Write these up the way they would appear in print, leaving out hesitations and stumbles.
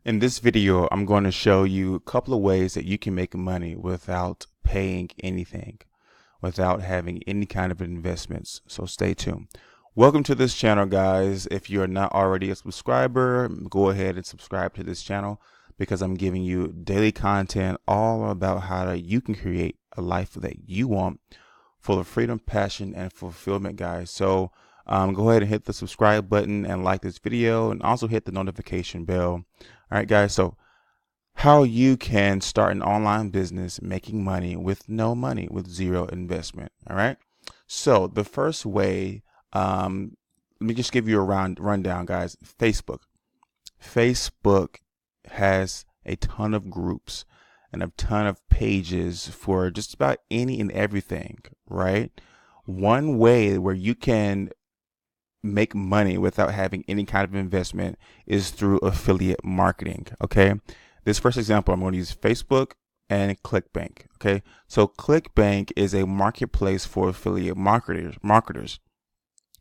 In this video, I'm going to show you a couple of ways that you can make money without paying anything, without having any kind of investments. So stay tuned. Welcome to this channel, guys. If you're not already a subscriber, go ahead and subscribe to this channel because I'm giving you daily content all about how you can create a life that you want, full of freedom, passion, and fulfillment, guys. So go ahead and hit the subscribe button and like this video, and also hit the notification bell. All right, guys. So how you can start an online business making money with no money, with zero investment. All right. So the first way, let me just give you a rundown, guys. Facebook has a ton of groups and a ton of pages for just about any and everything, right? One way where you can make money without having any kind of investment is through affiliate marketing. Okay. This first example, I'm going to use Facebook and Clickbank. Okay. So Clickbank is a marketplace for affiliate marketers.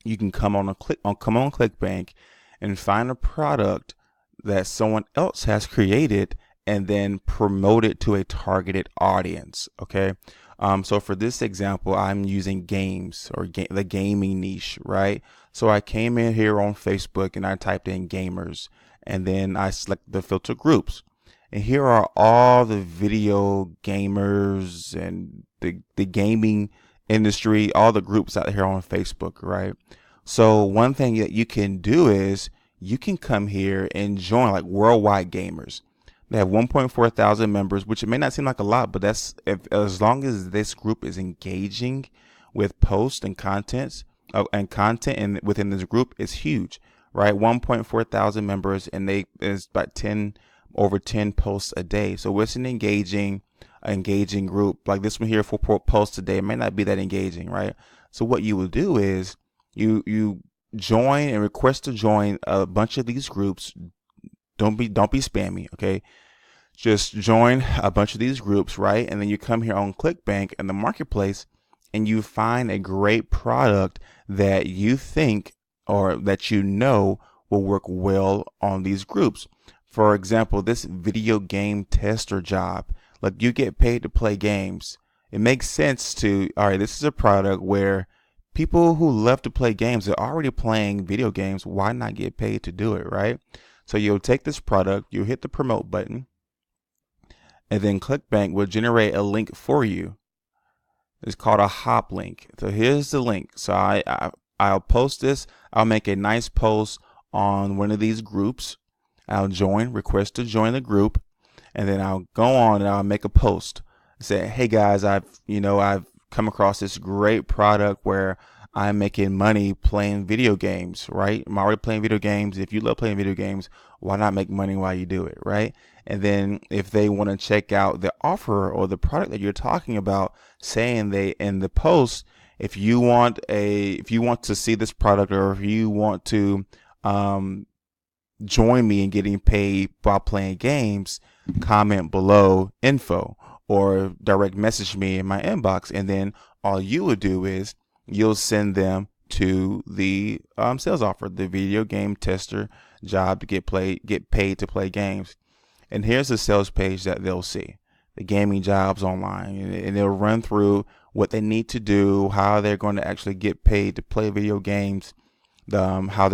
You can come on Clickbank and find a product that someone else has created and then promote it to a targeted audience. Okay. So for this example, I'm using games or the gaming niche, right? So I came in here on Facebook and I typed in gamers, and then I select the filter groups. And here are all the video gamers and the gaming industry, all the groups out here on Facebook, right? So one thing that you can do is you can come here and join like worldwide gamers. They have 1.4 thousand members, which it may not seem like a lot, but that's as long as this group is engaging with posts and content and within this group is huge, right? 1.4 thousand members, and they is about over 10 posts a day. So it's an engaging group. Like this one here, 4 posts a day, it may not be that engaging, right? So what you will do is you join and request to join a bunch of these groups. Don't be spammy, okay? Just join a bunch of these groups, right? And then you come here on Clickbank in the marketplace and you find a great product that you think or that you know will work well on these groups. For example, this video game tester job, like you get paid to play games. It makes sense to, all right, this is a product where people who love to play games are already playing video games. Why not get paid to do it, right? So you'll take this product, you hit the promote button, and then Clickbank will generate a link for you. It's called a hop link. So here's the link. So I'll post this. I'll make a nice post on one of these groups. I'll request to join the group, and then I'll go on and I'll make a post. Say, hey guys, I've come across this great product where I'm making money playing video games, right? I'm already playing video games. If you love playing video games, why not make money while you do it, right? And then if they want to check out the offer or the product that you're talking about, saying they in the post, if you want to see this product, or if you want to join me in getting paid while playing games, comment below info or direct message me in my inbox, and then all you would do is you'll send them to the sales offer, the video game tester job to get paid to play games. And here's the sales page that they'll see, the gaming jobs online, and they'll run through what they need to do, how they're going to actually get paid to play video games, how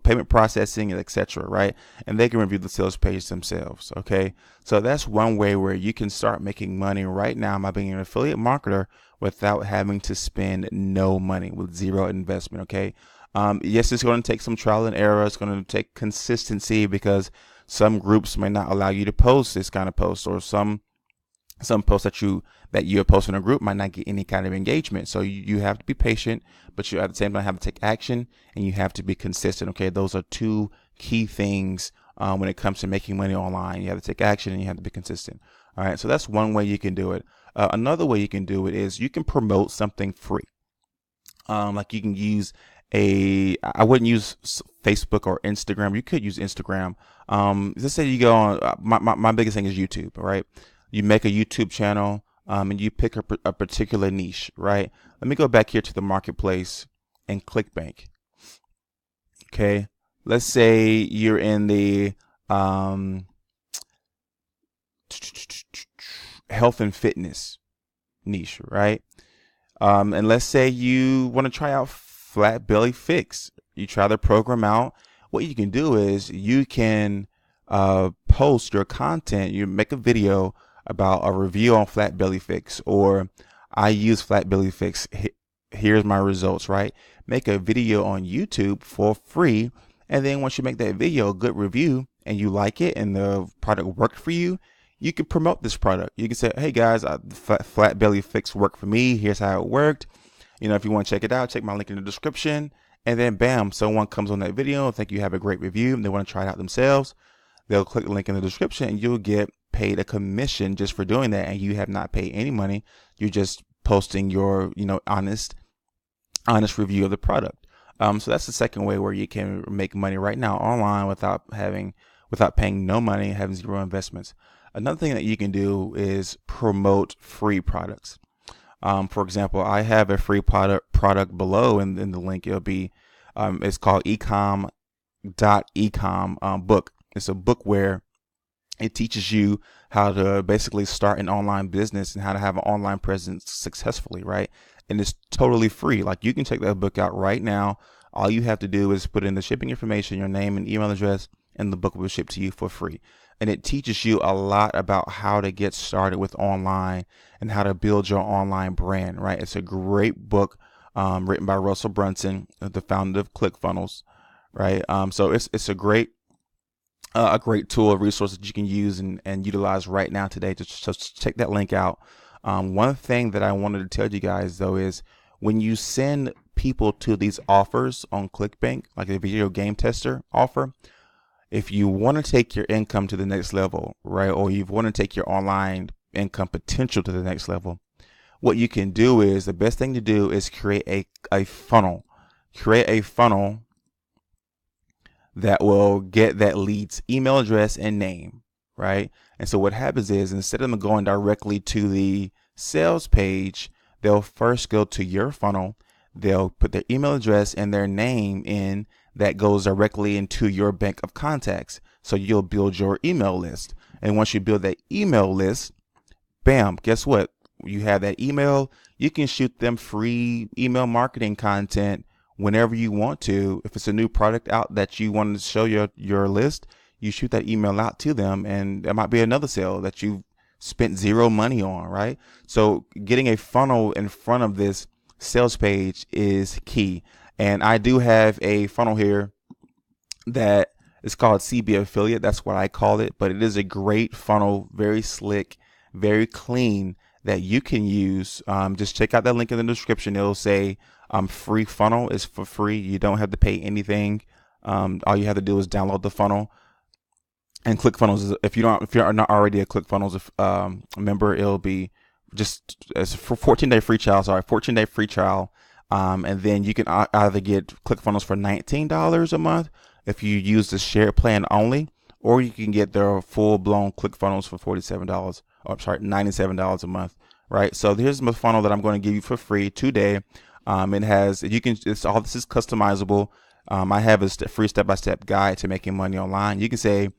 payment processing, etc. Right? And they can review the sales page themselves. Okay, so that's one way where you can start making money right now by being an affiliate marketer without having to spend no money, with zero investment. Okay, yes, it's going to take some trial and error. It's going to take consistency because some groups may not allow you to post this kind of post, or some posts that you're posting in a group might not get any kind of engagement. So you have to be patient, but you at the same time have to take action, and you have to be consistent. Okay, those are two key things when it comes to making money online. You have to take action and you have to be consistent. All right, so that's one way you can do it. Another way you can do it is you can promote something free. Like you can use I wouldn't use Facebook or Instagram. You could use Instagram. Let's say you go on, my biggest thing is YouTube, right? You make a YouTube channel, and you pick a particular niche, right? Let me go back here to the marketplace and Clickbank. Okay. Let's say you're in the um, health and fitness niche, right? And let's say you want to try out Flat Belly Fix. You try the program out. What you can do is you can post your content. You make a video about a review on Flat Belly Fix, or I use Flat Belly Fix. Here's my results, right? Make a video on YouTube for free. And then once you make that video, a good review, and you like it and the product worked for you, you can promote this product. You can say, hey guys, Flat Belly Fix worked for me. Here's how it worked. If you want to check it out, check my link in the description. And then bam, someone comes on that video, think you have a great review, and they want to try it out themselves. They'll click the link in the description and you'll get paid a commission just for doing that. And you have not paid any money. You're just posting your, honest review of the product. So that's the second way where you can make money right now online without paying no money, having zero investments. Another thing that you can do is promote free products. For example, I have a free product below in the link. It'll be, it's called ecom.ecom book. It's a book where it teaches you how to basically start an online business and how to have an online presence successfully, right? And it's totally free. Like, you can check that book out right now. All you have to do is put in the shipping information, your name and email address, and the book will ship to you for free. And it teaches you a lot about how to get started with online and how to build your online brand, right? It's a great book written by Russell Brunson, the founder of ClickFunnels, right? So it's a great tool, a resource that you can use and utilize right now today. Just check that link out. One thing that I wanted to tell you guys though is when you send people to these offers on Clickbank, like a video game tester offer, if you want to take your income to the next level, right, or you want to take your online income potential to the next level, what you can do is, the best thing to do is create a funnel. Create a funnel that will get that lead's email address and name, right? And so what happens is, instead of them going directly to the sales page, they'll first go to your funnel. They'll put their email address and their name in, that goes directly into your bank of contacts. So you'll build your email list. And once you build that email list, bam, guess what? You have that email. You can shoot them free email marketing content whenever you want to. If it's a new product out that you want to show your list, you shoot that email out to them, and there might be another sale that you've spent zero money on, right? So getting a funnel in front of this sales page is key. And I do have a funnel here that is called CB Affiliate. That's what I call it, but it is a great funnel, very slick, very clean, that you can use. Just check out that link in the description. It'll say free funnel is for free. You don't have to pay anything. All you have to do is download the funnel. And ClickFunnels, if you're not already a ClickFunnels member, it'll be just as for 14-day free trial. 14-day free trial. And then you can either get ClickFunnels for $19 a month if you use the share plan only, or you can get their full-blown ClickFunnels for $97 a month, right? So here's my funnel that I'm going to give you for free today. This is customizable. I have a free step-by-step guide to making money online. You can say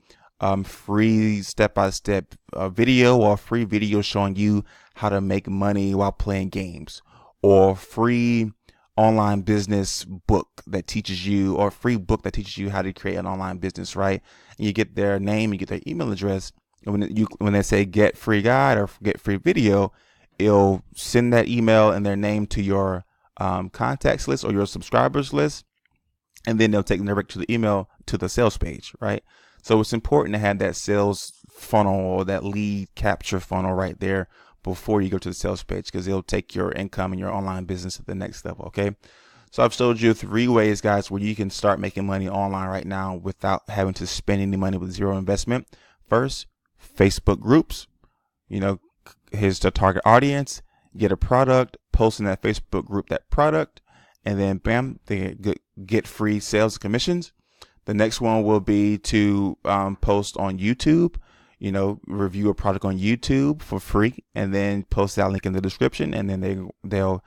free step-by-step video, or free video showing you how to make money while playing games, or free online business book that teaches you, or free book that teaches you how to create an online business, right? And you get their name, you get their email address, and when they say get free guide or get free video, it'll send that email and their name to your contacts list or your subscribers list, and then they'll take them direct to the email to the sales page, right? So it's important to have that sales funnel or that lead capture funnel right there before you go to the sales page, because it'll take your income and your online business to the next level. Okay. So I've showed you 3 ways, guys, where you can start making money online right now without having to spend any money with zero investment. First, Facebook groups. Here's the target audience. Get a product, post in that Facebook group that product, and then bam, they get free sales commissions. The next one will be to post on YouTube. Review a product on YouTube for free, and then post that link in the description, and then they'll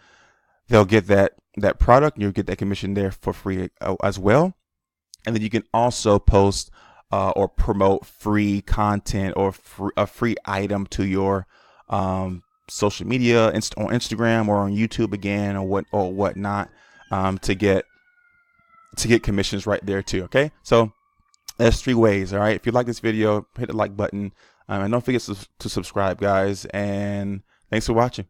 get that product, and you'll get that commission there for free as well. And then you can also post or promote free content or a free item to your social media, on Instagram or on YouTube again, or whatnot, to get commissions right there too. Okay, so that's 3 ways. All right, if you like this video, hit the like button, and don't forget to subscribe, guys. And thanks for watching.